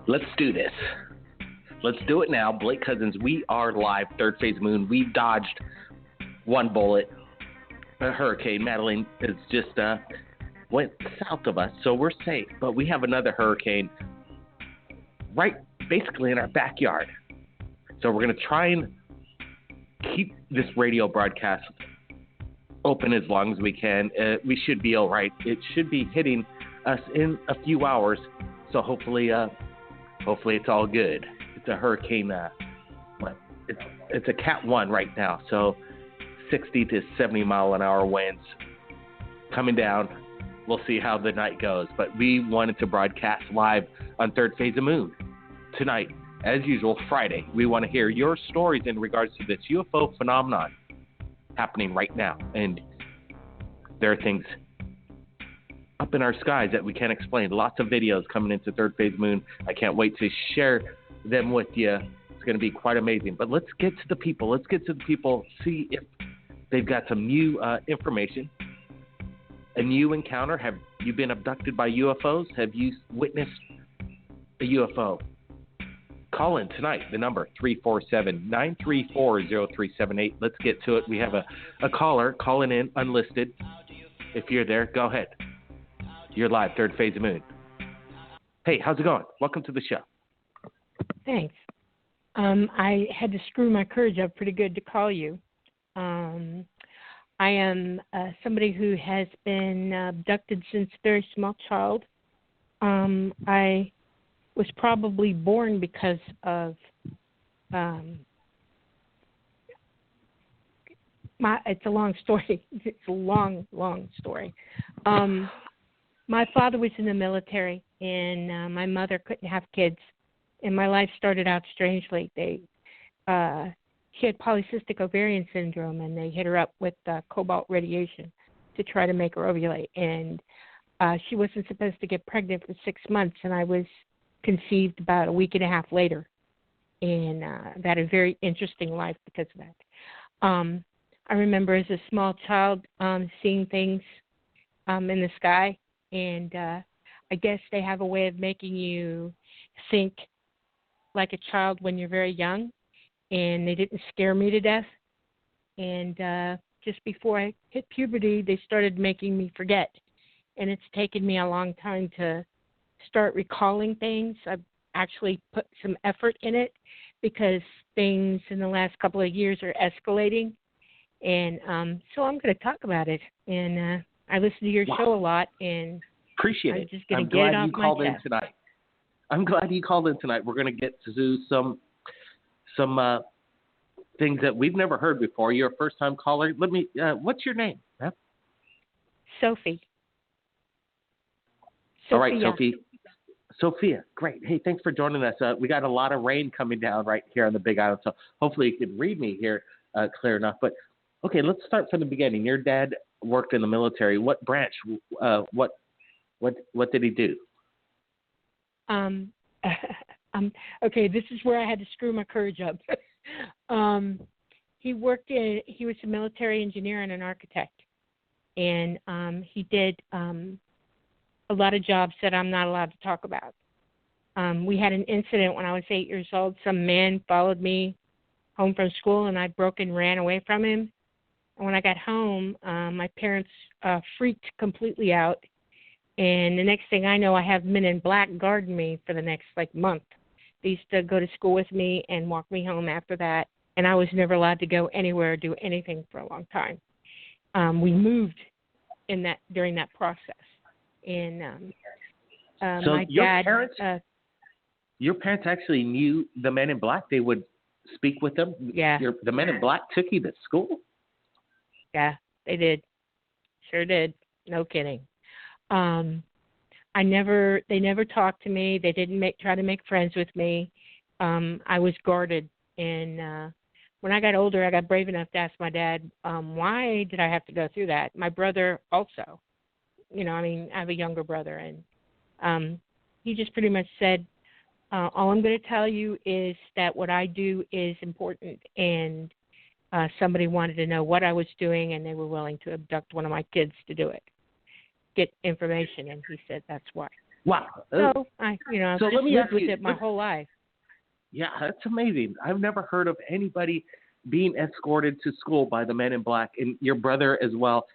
Let's do this. Let's do it now. Blake Cousins, we are live. Third Phase Moon. We dodged one bullet. A hurricane. Madeline is just went south of us, so we're safe. But we have another hurricane right basically in our backyard. So we're going to try and keep this radio broadcast open as long as we can. We should be all right. It should be hitting us in a few hours. So hopefully it's all good. It's a hurricane. It's a Cat 1 right now. So 60 to 70 mile an hour winds coming down. We'll see how the night goes. But we wanted to broadcast live on Third Phase of Moon tonight. As usual, Friday. We want to hear your stories in regards to this UFO phenomenon happening right now. And there are things up in our skies that we can't explain. Lots of videos coming into Third Phase Moon. I can't wait to share them with you. It's going to be quite amazing. But let's get to the people. See if they've got some new information. A new encounter. Have you been abducted by UFOs? Have you witnessed a UFO? Call in tonight. The number 347-934-0378. Let's get to it. We have a caller calling in unlisted. If you're there, go ahead. You're live, Third Phase of Moon. Hey, how's it going? Welcome to the show. Thanks. I had to screw my courage up pretty good to call you. I am somebody who has been abducted since a very small child. I was probably born because of it's a long story. It's a long story. My father was in the military, and my mother couldn't have kids, and my life started out strangely. She had polycystic ovarian syndrome, and they hit her up with cobalt radiation to try to make her ovulate, and she wasn't supposed to get pregnant for 6 months, and I was conceived about a week and a half later, and I've had a very interesting life because of that. I remember as a small child seeing things in the sky, and I guess they have a way of making you think like a child when you're very young, and they didn't scare me to death. And just before I hit puberty, they started making me forget, and it's taken me a long time to start recalling things. I've actually put some effort in it because things in the last couple of years are escalating, and so I'm going to talk about it. And I listen to your show a lot, and appreciate it. I'm glad you called in tonight. I'm glad you called in tonight. We're going to get to some things that we've never heard before. You're a first-time caller. What's your name? Huh? Sophie. All right, Sophia, great. Hey, thanks for joining us. We got a lot of rain coming down right here on the Big Island, so hopefully you can read me here clear enough. But, okay, let's start from the beginning. Your dad worked in the military. What branch? What did he do? Okay, this is where I had to screw my courage up. He was a military engineer and an architect, and he did a lot of jobs that I'm not allowed to talk about. We had an incident when I was 8 years old. Some man followed me home from school, and I broke and ran away from him. And when I got home, my parents freaked completely out. And the next thing I know, I have men in black guarding me for the next, month. They used to go to school with me and walk me home after that. And I was never allowed to go anywhere or do anything for a long time. We moved during that process. And so my your dad... your parents actually knew the men in black? They would speak with them? Yeah. The men in black took you to school? Yeah, they did. Sure did. No kidding. They never talked to me. They didn't try to make friends with me. I was guarded. And when I got older, I got brave enough to ask my dad, why did I have to go through that? My brother also. I have a younger brother. And he just pretty much said, all I'm going to tell you is that what I do is important. And somebody wanted to know what I was doing, and they were willing to abduct one of my kids to do it. Get information, and he said that's why. Wow. So I've so just let me lived ask with you, it my whole life. yeah, that's amazing. I've never heard of anybody being escorted to school by the Men in Black, and your brother as well.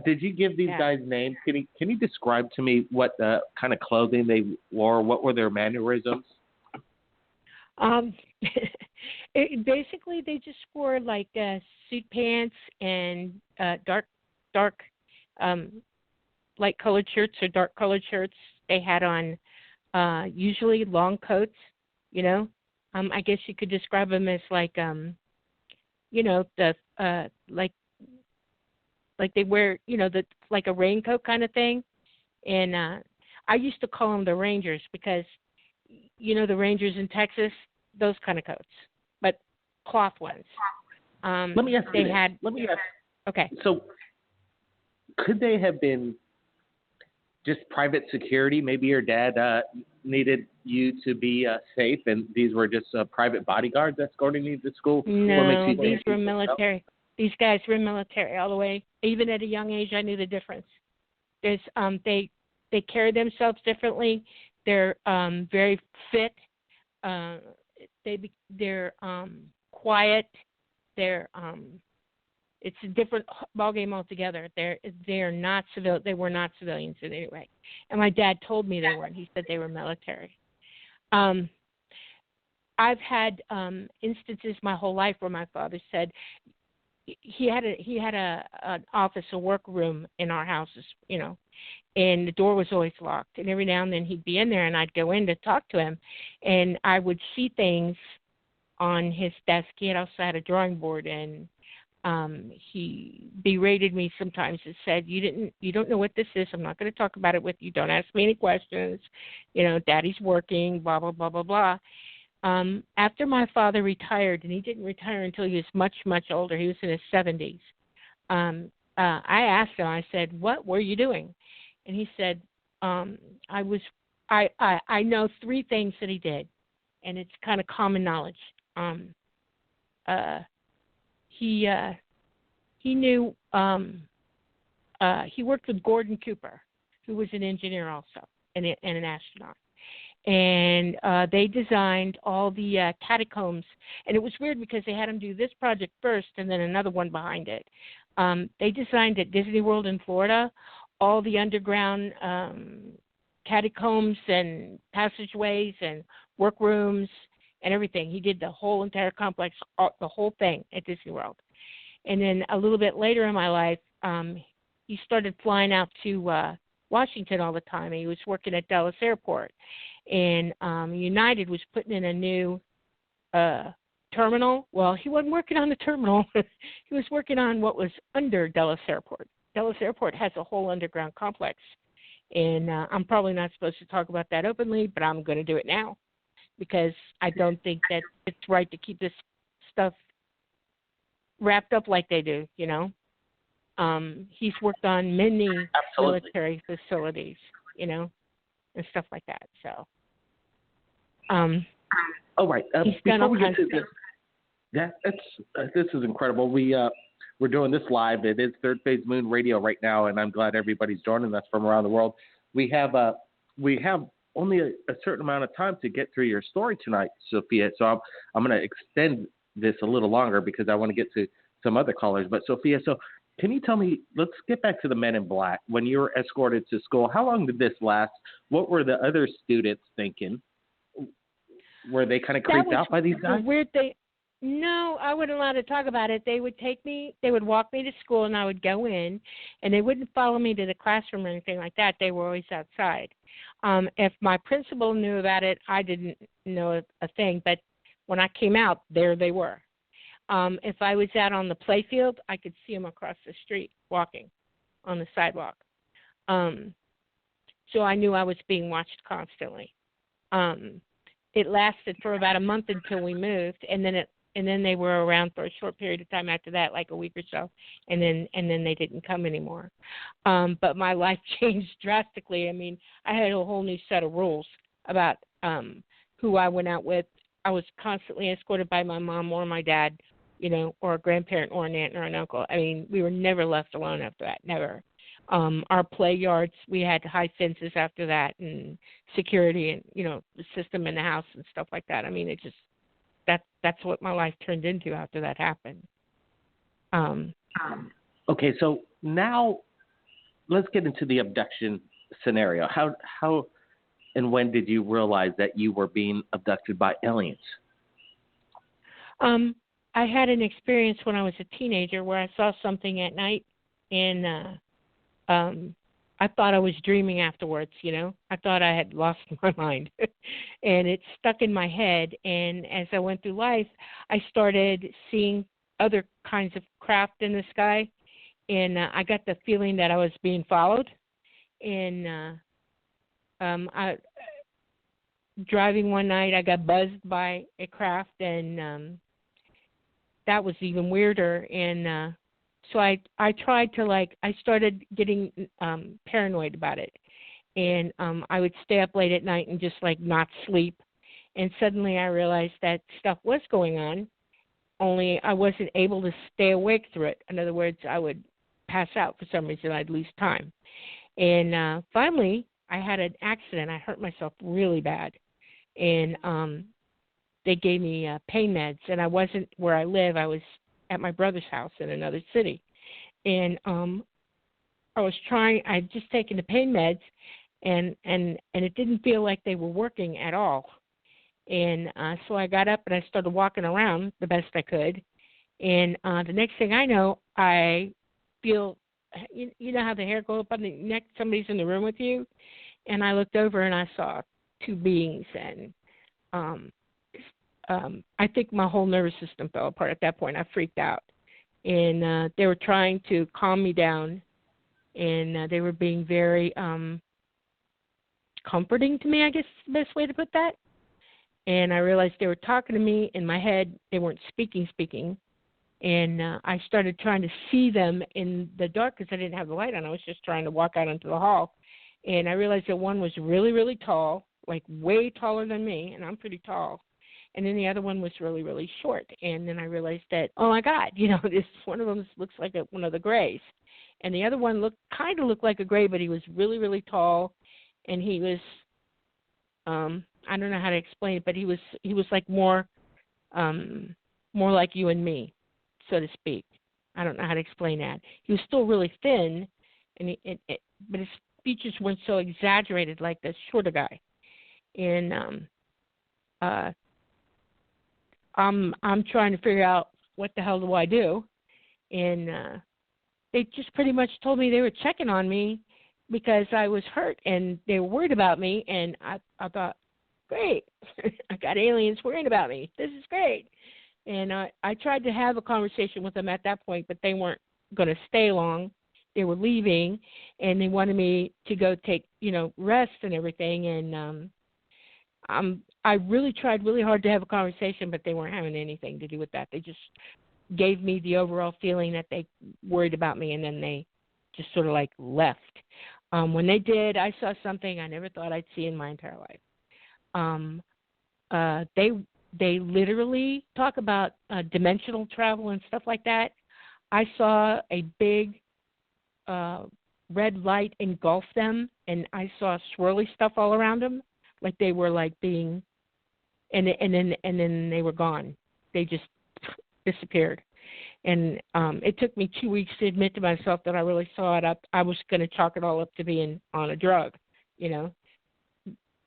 Did you give these Yeah. guys names? Can you describe to me what kind of clothing they wore? What were their mannerisms? Basically, they just wore like suit pants and dark, light colored shirts or dark colored shirts. They had on usually long coats. You know, I guess you could describe them as like the like they wear the like a raincoat kind of thing. And I used to call them the Rangers because the Rangers in Texas, those kind of coats, but cloth ones. Let me ask you they this. had. Let me ask. Okay. So, could they have been just private security? Maybe your dad needed you to be safe, and these were just private bodyguards escorting you to school. No, these were military. These guys were military all the way. Even at a young age, I knew the difference. There's they carry themselves differently. They're very fit. They're quiet. They're it's a different ballgame altogether. They're not civil. They were not civilians in any way. And my dad told me they weren't. He said they were military. I've had instances my whole life where my father said he had an office, a workroom in our houses, and the door was always locked. And every now and then he'd be in there, and I'd go in to talk to him, and I would see things on his desk. He also had a drawing board, and he berated me sometimes and said, you don't know what this is. I'm not going to talk about it with you. Don't ask me any questions. Daddy's working, blah, blah, blah, blah, blah. After my father retired, and he didn't retire until he was much, much older. He was in his 70s. I asked him, I said, what were you doing? And he said, I know three things that he did, and it's kind of common knowledge. He knew he worked with Gordon Cooper, who was an engineer also and an astronaut. And they designed all the catacombs. And it was weird because they had him do this project first and then another one behind it. They designed at Disney World in Florida all the underground catacombs and passageways and workrooms and everything. He did the whole entire complex, the whole thing at Disney World. And then a little bit later in my life, he started flying out to Washington all the time. He was working at Dulles Airport. And United was putting in a new terminal. Well, he wasn't working on the terminal. He was working on what was under Dulles Airport. Dulles Airport has a whole underground complex. And I'm probably not supposed to talk about that openly, but I'm going to do it now because I don't think that it's right to keep this stuff wrapped up like they do, He's worked on many military facilities, and stuff like that. So, all right. Before we get to this, this is incredible. We're doing this live. It is Third Phase Moon Radio right now, and I'm glad everybody's joining us from around the world. We have only a certain amount of time to get through your story tonight, Sophia. So I'm going to extend this a little longer because I want to get to some other callers. But Sophia, can you tell me, let's get back to the Men in Black. When you were escorted to school, how long did this last? What were the other students thinking? Were they kind of creeped out by these guys? Weird thing. No, I wasn't allowed to talk about it. They would walk me to school, and I would go in, and they wouldn't follow me to the classroom or anything like that. They were always outside. If my principal knew about it, I didn't know a thing. But when I came out, there they were. If I was out on the play field, I could see them across the street walking on the sidewalk. So I knew I was being watched constantly. It lasted for about a month until we moved, and then they were around for a short period of time after that, like a week or so, and then they didn't come anymore. But my life changed drastically. I mean, I had a whole new set of rules about who I went out with. I was constantly escorted by my mom or my dad, or a grandparent or an aunt or an uncle. I mean, we were never left alone after that, never. Our play yards, we had high fences after that, and security, and the system in the house and stuff like that. I mean, it just that's what my life turned into after that happened. Okay, so now let's get into the abduction scenario. How and when did you realize that you were being abducted by aliens? I had an experience when I was a teenager where I saw something at night, and I thought I was dreaming afterwards. I thought I had lost my mind, and it stuck in my head. And as I went through life, I started seeing other kinds of craft in the sky, and I got the feeling that I was being followed. And I driving one night, I got buzzed by a craft, and that was even weirder. And so I tried to, I started getting paranoid about it. And I would stay up late at night and just, not sleep. And suddenly I realized that stuff was going on, only I wasn't able to stay awake through it. In other words, I would pass out for some reason. I'd lose time. And finally, I had an accident. I hurt myself really bad. And they gave me pain meds. And I wasn't where I live. I was at my brother's house in another city. And I'd just taken the pain meds, and it didn't feel like they were working at all. And so I got up and I started walking around the best I could. And the next thing I know, I feel, you know how the hair goes up on the neck, somebody's in the room with you? And I looked over and I saw two beings, and I think my whole nervous system fell apart at that point. I freaked out. And they were trying to calm me down, and they were being very comforting to me, I guess is the best way to put that. And I realized they were talking to me in my head. They weren't speaking. And I started trying to see them in the dark because I didn't have the light on. I was just trying to walk out into the hall. And I realized that one was really, really tall, way taller than me, and I'm pretty tall. And then the other one was really, really short. And then I realized that, oh, my God, this one of them looks like one of the grays. And the other one kind of looked like a gray, but he was really, really tall. And he was, I don't know how to explain it, but he was more like you and me, so to speak. I don't know how to explain that. He was still really thin, and but his features weren't so exaggerated like the shorter guy. And I'm trying to figure out what the hell do I do, and they just pretty much told me they were checking on me because I was hurt, and they were worried about me. And I thought, great, I got aliens worrying about me. This is great. And I tried to have a conversation with them at that point, but they weren't going to stay long. They were leaving, and they wanted me to go take, rest and everything. And I really tried really hard to have a conversation, but they weren't having anything to do with that. They just gave me the overall feeling that they worried about me, and then they just sort of left. When they did, I saw something I never thought I'd see in my entire life. They literally talk about dimensional travel and stuff like that. I saw a big red light engulf them, and I saw swirly stuff all around them, like they were being, and then they were gone. They just disappeared. And it took me 2 weeks to admit to myself that I really saw it up. I was going to chalk it all up to being on a drug,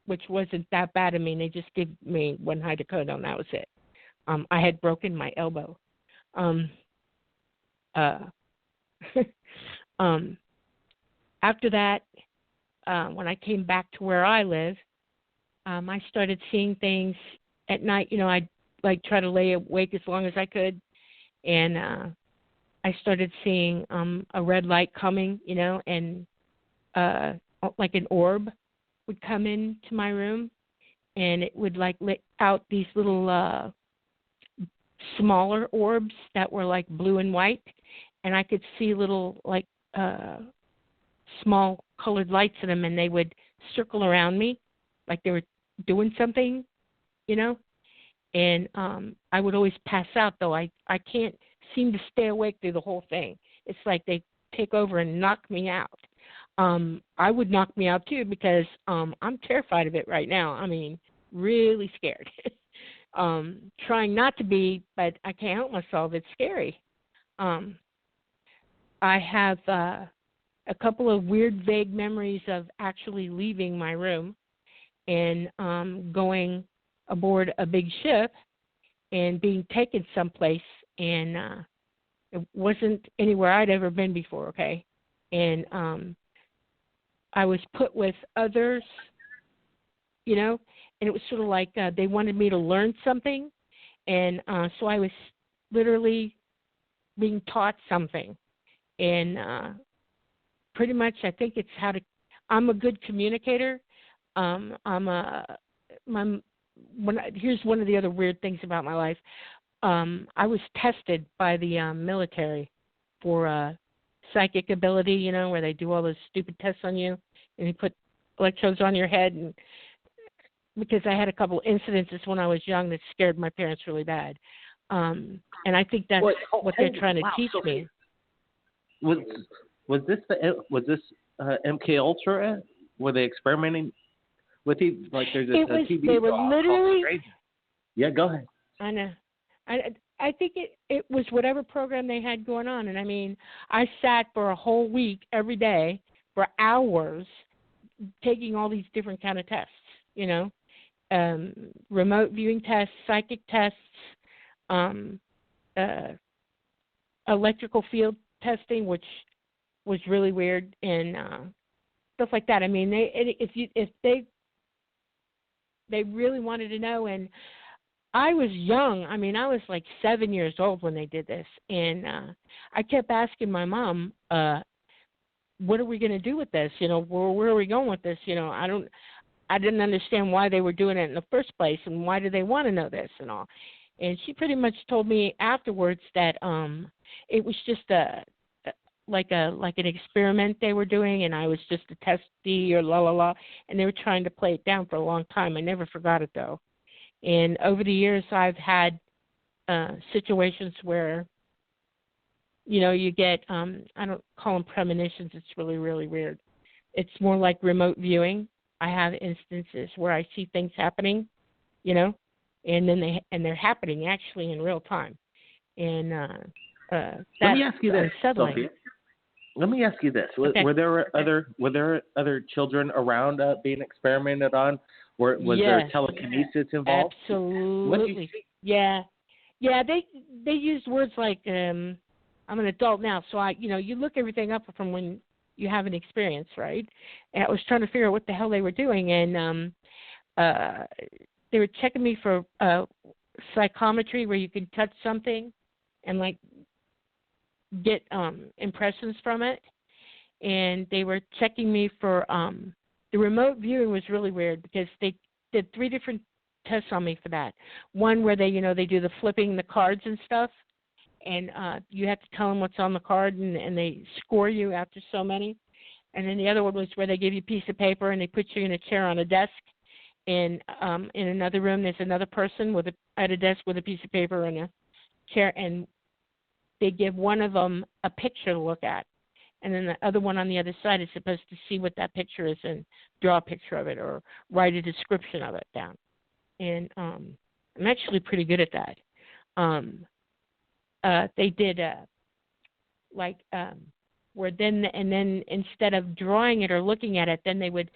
which wasn't that bad. I mean, they just gave me one hydrocodone. That was it. I had broken my elbow. After that, when I came back to where I live, I started seeing things at night. I'd try to lay awake as long as I could, and I started seeing a red light coming, and like an orb would come into my room, and it would lit out these little smaller orbs that were blue and white, and I could see little small colored lights in them, and they would circle around me like they were doing something, and I would always pass out, though. I can't seem to stay awake through the whole thing. It's like they take over and knock me out. I would knock me out too because I'm terrified of it right now. I mean, really scared. Trying not to be, but I can't help myself. It's scary. I have a couple of weird, vague memories of actually leaving my room and going aboard a big ship and being taken someplace, and it wasn't anywhere I'd ever been before, okay? And I was put with others, you know, and it was sort of like they wanted me to learn something, and so I was literally being taught something. And pretty much I think it's I'm a good communicator. Here's one of the other weird things about my life. I was tested by the military for psychic ability, you know, where they do all those stupid tests on you and they put electrodes on your head. And because I had a couple incidences when I was young that scared my parents really bad. And I think that's what they're trying to teach me. Was this MK Ultra? Were they experimenting with you? Like there's a TV they were literally. Yeah, go ahead. I know. I think it was whatever program they had going on, and I mean, I sat for a whole week every day for hours taking all these different kind of tests. You know, remote viewing tests, psychic tests, electrical field testing, which was really weird, and stuff like that. I mean, if they really wanted to know, and I was young. I mean, I was like 7 years old when they did this, and I kept asking my mom, "What are we going to do with this? You know, where are we going with this? You know, I didn't understand why they were doing it in the first place, and why do they want to know this and all." And she pretty much told me afterwards that it was just like an experiment they were doing, and I was just a testee or la la la, and they were trying to play it down for a long time. I never forgot it though. And over the years, I've had situations where, you know, you get I don't call them premonitions. It's really, really weird. It's more like remote viewing. I have instances where I see things happening, you know, and then they're happening actually in real time. And let me ask you this, Sophia. Let me ask you this: Okay. Were there other children around being experimented on? Was there telekinesis involved? Absolutely. Yeah. They used words like I'm an adult now, so you look everything up from when you have an experience, right? And I was trying to figure out what the hell they were doing, and they were checking me for psychometry, where you can touch something and like get impressions from it, and they were checking me for the remote viewing was really weird because they did 3 different tests on me for that. One where they do the flipping the cards and stuff, and you have to tell them what's on the card, and they score you after so many. And then the other one was where they give you a piece of paper and they put you in a chair on a desk, and in another room there's another person at a desk with a piece of paper and a chair, and they give one of them a picture to look at, and then the other one on the other side is supposed to see what that picture is and draw a picture of it or write a description of it down. And I'm actually pretty good at that. They did where then instead of drawing it or looking at it, then they would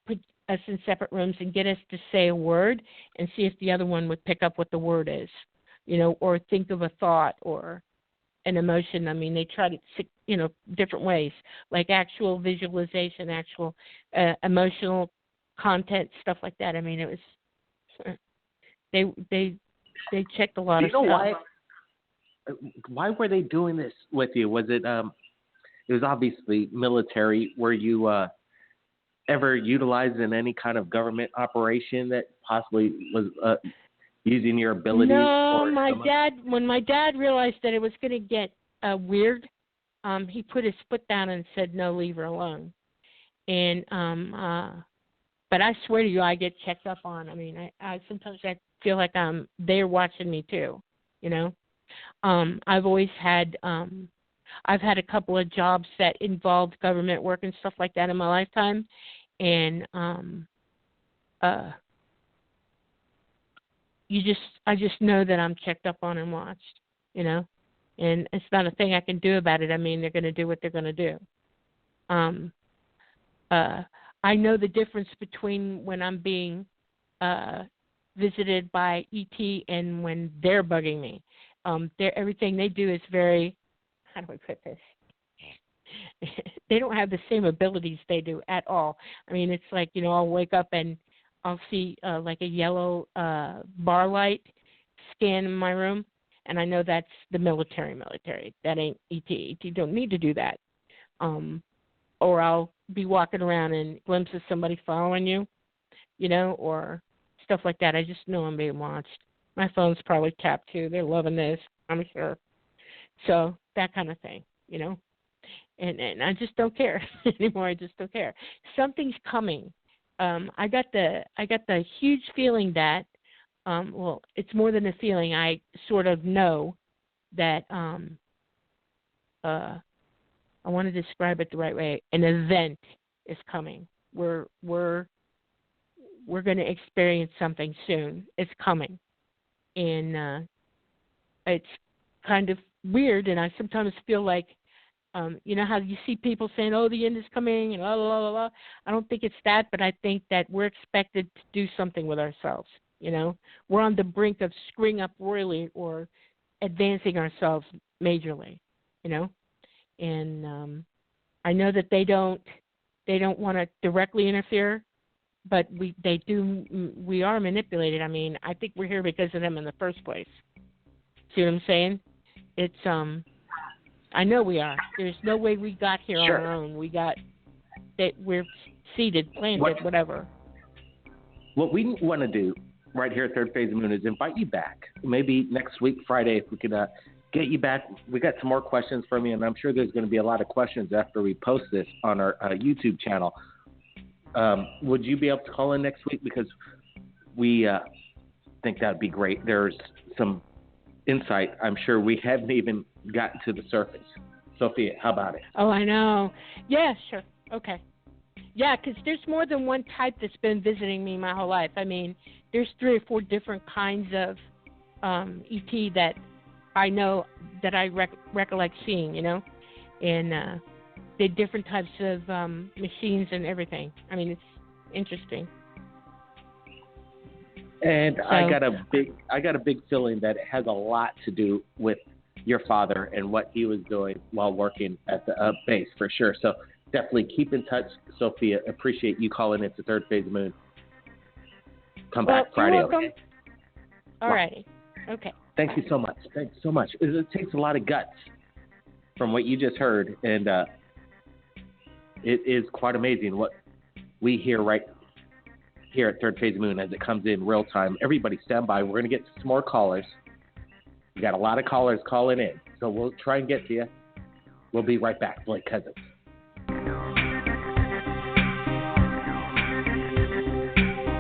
put us in separate rooms and get us to say a word and see if the other one would pick up what the word is, or think of a thought or an emotion. I mean, they tried it, different ways, like actual visualization, actual emotional content, stuff like that. I mean, it was they checked a lot of stuff. Why were they doing this with you? Was it it was obviously military. Were you ever utilized in any kind of government operation that possibly was using your abilities? No, when my dad realized that it was going to get weird, he put his foot down and said, "No, leave her alone." And but I swear to you, I get checked up on. I mean, I sometimes I feel like they're watching me too. I've always had I've had a couple of jobs that involved government work and stuff like that in my lifetime, and I just know that I'm checked up on and watched, you know, and it's not a thing I can do about it. I mean, they're going to do what they're going to do. I know the difference between when I'm being visited by ET and when they're bugging me. Everything they do is very, how do I put this? They don't have the same abilities they do at all. I mean, it's like, you know, I'll wake up and I'll see like a yellow bar light scan in my room, and I know that's the military. That ain't ET. ET don't need to do that. Or I'll be walking around and glimpse of somebody following you, you know, or stuff like that. I just know I'm being watched. My phone's probably tapped too. They're loving this, I'm sure. So that kind of thing, you know. And I just don't care anymore. I just don't care. Something's coming. I got the huge feeling that, well, it's more than a feeling. I sort of know that I want to describe it the right way. An event is coming. We're going to experience something soon. It's coming, and it's kind of weird. And I sometimes feel like, you know how you see people saying, "Oh, the end is coming," and la la la la. I don't think it's that, but I think that we're expected to do something with ourselves. You know, we're on the brink of screwing up royally or advancing ourselves majorly. You know, and I know that they don't want to directly interfere, but we are manipulated. I mean, I think we're here because of them in the first place. See what I'm saying? It's I know we are. There's no way we got here Sure. on our own. We're seeded, planted, whatever. What we want to do right here at Third Phase of Moon is invite you back. Maybe next week, Friday, if we could get you back. We got some more questions from you, and I'm sure there's going to be a lot of questions after we post this on our YouTube channel. Would you be able to call in next week? Because we think that would be great. There's some insight I'm sure we haven't even gotten to the surface. Sophia, how about it? Oh, I know. Yeah, sure. Okay. Yeah, because there's more than one type that's been visiting me my whole life. I mean, there's 3 or 4 different kinds of ET that I know that I recollect seeing, you know, and they're different types of machines and everything. I mean, it's interesting. And So, I got a big feeling that it has a lot to do with your father and what he was doing while working at the base, for sure. So definitely keep in touch, Sophia. Appreciate you calling into Third Phase of Moon. Come back Friday. You're welcome. Okay? All righty. Okay. Thank you so much. Thanks so much. It takes a lot of guts from what you just heard, and it is quite amazing what we hear right here at Third Phase of Moon as it comes in real time. Everybody stand by. We're going to get some more callers. We got a lot of callers calling in, so we'll try and get to you. We'll be right back. Blake Cousins.